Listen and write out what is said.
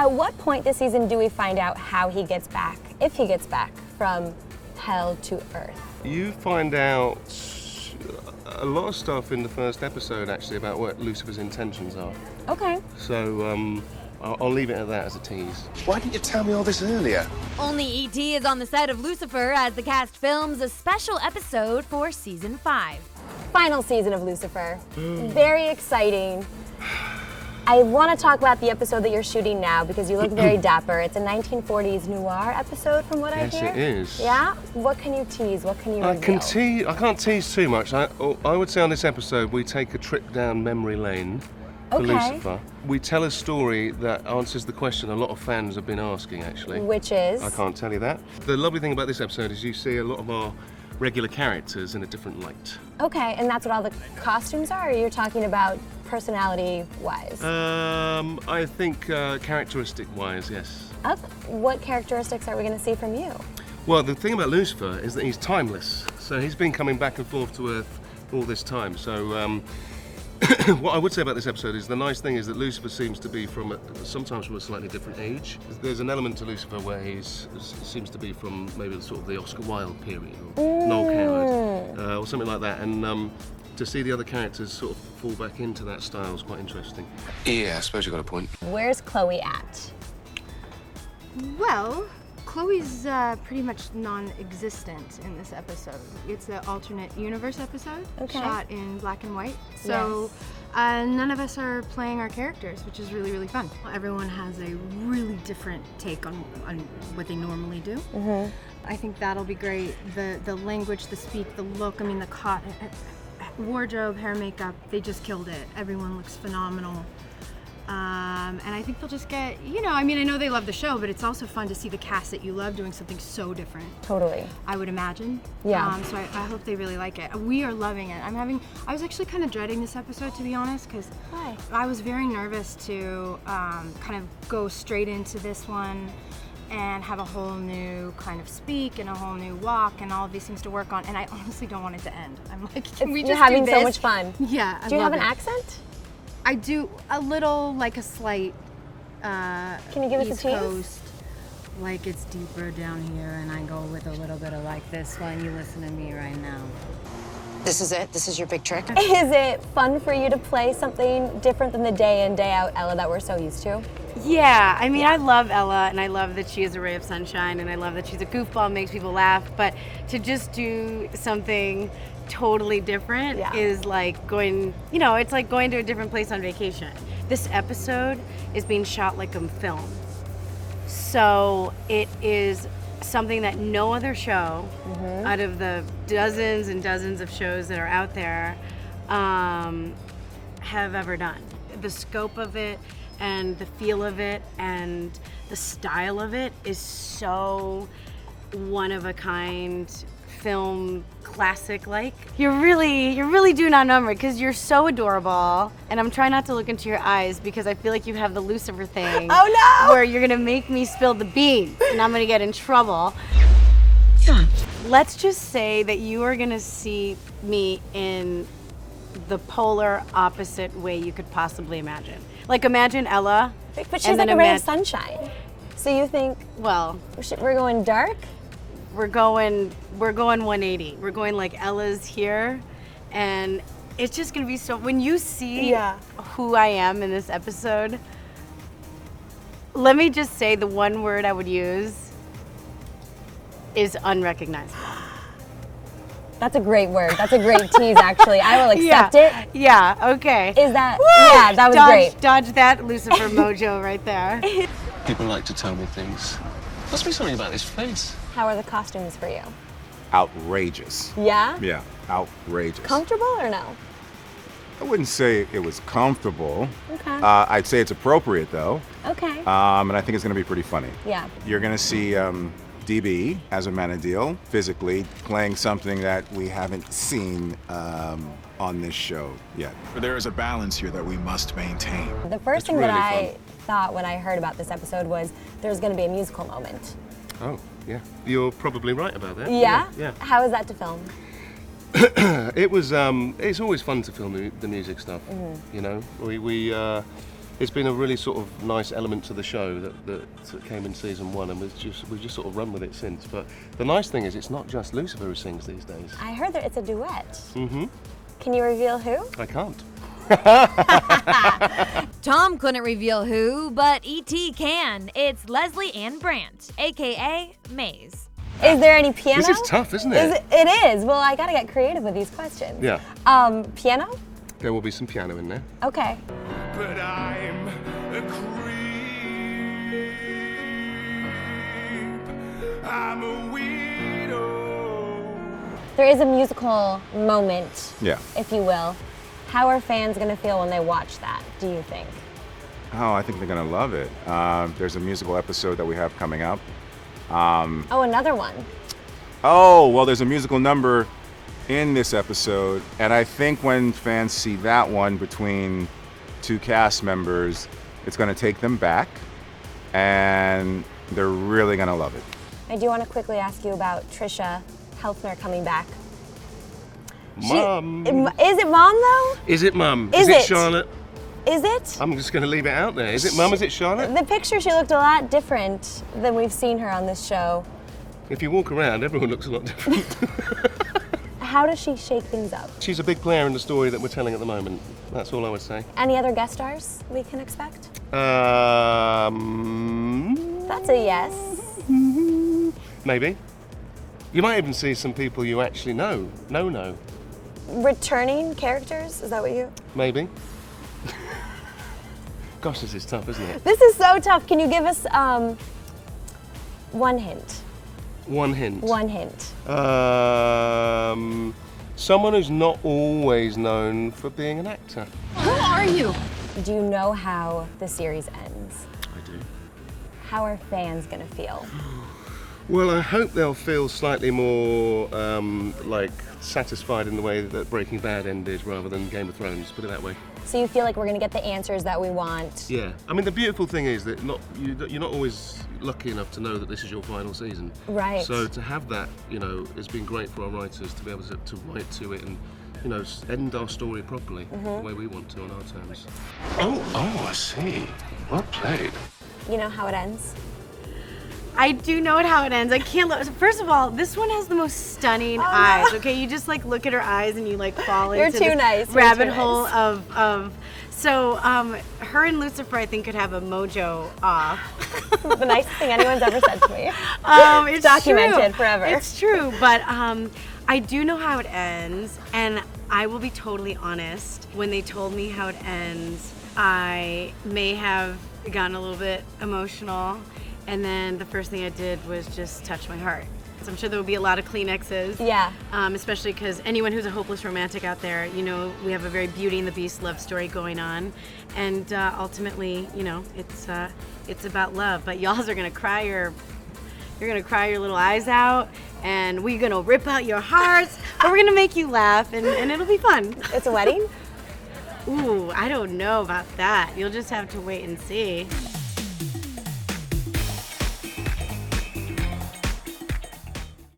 At what point this season do we find out how he gets back, if he gets back, from hell to earth? You find out a lot of stuff in the first episode, actually, about what Lucifer's intentions are. Okay. So I'll leave it at that as a tease. Why didn't you tell me all this earlier? Only E.T. is on the set of Lucifer as the cast films a special episode for season 5. Final season of Lucifer. Very exciting. I want to talk about the episode that you're shooting now because you look very dapper. It's a 1940s noir episode from what I hear. Yes, it is. Yeah? What can you tease? What can you reveal? I can't tease too much. I would say on this episode we take a trip down memory lane for Lucifer. We tell a story that answers the question a lot of fans have been asking, actually. Which is? I can't tell you that. The lovely thing about this episode is you see a lot of our regular characters in a different light. Okay, and that's what all the costumes are, or you're talking about personality-wise? I think characteristic-wise, yes. Okay. What characteristics are we going to see from you? Well, the thing about Lucifer is that he's timeless. So he's been coming back and forth to Earth all this time. So what I would say about this episode is the nice thing is that Lucifer seems to be sometimes from a slightly different age. There's an element to Lucifer where he seems to be from maybe sort of the Oscar Wilde period or Noel Coward or something like that. And to see the other characters sort of fall back into that style is quite interesting. Yeah, I suppose you got a point. Where's Chloe at? Well, Chloe's pretty much non-existent in this episode. It's an alternate universe episode, shot in black and white. So none of us are playing our characters, which is really, really fun. Everyone has a really different take on what they normally do. Mm-hmm. I think that'll be great. The language, the speak, the look, I mean, the wardrobe, hair, makeup, they just killed it. Everyone looks phenomenal. And I think they'll just get, I know they love the show, but it's also fun to see the cast that you love doing something so different. Totally. I would imagine. Yeah. So I hope they really like it. We are loving it. I was actually kind of dreading this episode, to be honest, because I was very nervous to kind of go straight into this one and have a whole new kind of speak and a whole new walk and all of these things to work on, and I honestly don't want it to end. I'm like, can we just You're having do this? so much fun. Yeah, Do you have an accent? I do a little, like a slight Can you give us a East tease? Coast, like it's deeper down here, and I go with a little bit of like this one. You listen to me right now. This is it? This is your big trick? Is it fun for you to play something different than the day in, day out Ella that we're so used to? Yeah, I love Ella, and I love that she is a ray of sunshine, and I love that she's a goofball and makes people laugh, but to just do something totally different is like going, it's like going to a different place on vacation. This episode is being shot like a film. So it is something that no other show out of the dozens and dozens of shows that are out there have ever done. The scope of it and the feel of it and the style of it is so one of a kind film classic like. You're really doing our number because you're so adorable, and I'm trying not to look into your eyes because I feel like you have the Lucifer thing. Oh no! Where you're gonna make me spill the beans and I'm gonna get in trouble. Let's just say that you are gonna see me in the polar opposite way you could possibly imagine. Like imagine Ella. But she's like a ray of sunshine. So you think, well, we're going dark? We're going 180. We're going like Ella's here, and it's just gonna be so. When you see who I am in this episode, let me just say the one word I would use is unrecognizable. That's a great word. That's a great tease, actually. I will accept it. Yeah. Okay. Is that? Woo! Yeah, that was great. Dodge that Lucifer mojo right there. People like to tell me things. Must be something about his face. How are the costumes for you? Outrageous. Yeah? Yeah, outrageous. Comfortable or no? I wouldn't say it was comfortable. Okay. I'd say it's appropriate though. Okay. And I think it's gonna be pretty funny. Yeah. You're gonna see DB as a man of deal, physically playing something that we haven't seen on this show yet. But there is a balance here that we must maintain. The first thing really that I thought when I heard about this episode was there's going to be a musical moment. Oh, yeah. You're probably right about that. Yeah? Yeah. How is that to film? It was, it's always fun to film the music stuff, you know? it's been a really sort of nice element to the show that came in season 1, and we've just sort of run with it since. But the nice thing is, it's not just Lucifer who sings these days. I heard that it's a duet. Mm-hmm. Can you reveal who? I can't. Tom couldn't reveal who, but E.T. can. It's Leslie Ann Brandt, aka Maze. Is there any piano? This is tough, isn't it? It is. Well, I gotta get creative with these questions. Yeah. Piano? There will be some piano in there. Okay. But I'm a creep. I'm a weirdo. There is a musical moment, Yeah. if you will. How are fans gonna feel when they watch that, do you think? Oh, I think they're gonna love it. There's a musical episode that we have coming up. Oh, another one. Oh, well, there's a musical number in this episode, and I think when fans see that one between 2 cast members, it's gonna take them back, and they're really gonna love it. I do want to quickly ask you about Trisha Helfner coming back. Mum. Is it Mom, though? Is it Mum? Is it it? Charlotte? Is it? I'm just going to leave it out there. Is it Mum? Is it Charlotte? The picture, she looked a lot different than we've seen her on this show. If you walk around, everyone looks a lot different. How does she shake things up? She's a big player in the story that we're telling at the moment. That's all I would say. Any other guest stars we can expect? That's a yes. Maybe. You might even see some people you actually know. No. Returning characters? Is that what you? Maybe. Gosh, this is tough, isn't it? This is so tough. Can you give us one hint? One hint. One hint. Someone who's not always known for being an actor. Who are you? Do you know how the series ends? I do. How are fans gonna feel? Well, I hope they'll feel slightly more like satisfied in the way that Breaking Bad ended rather than Game of Thrones, put it that way. So you feel like we're gonna get the answers that we want? Yeah. I mean, the beautiful thing is that you're not always lucky enough to know that this is your final season. Right. So to have that, it's been great for our writers to be able to write to it and, end our story properly the way we want to on our terms. Oh, I see. Well played. You know how it ends? I do know how it ends. I can't look. First of all, this one has the most stunning eyes. Okay, you just look at her eyes and you fall You're into too this nice. rabbit hole of. So her and Lucifer, I think, could have a mojo off. The nicest thing anyone's ever said to me. It's documented true. forever. It's true, but I do know how it ends, and I will be totally honest. When they told me how it ends, I may have gotten a little bit emotional. And then the first thing I did was just touch my heart. So I'm sure there will be a lot of Kleenexes. Yeah. Especially because anyone who's a hopeless romantic out there, we have a very Beauty and the Beast love story going on. And ultimately, it's about love. But y'all are gonna cry you're gonna cry your little eyes out, and we're gonna rip out your hearts, but we're gonna make you laugh, and it'll be fun. It's a wedding? Ooh, I don't know about that. You'll just have to wait and see.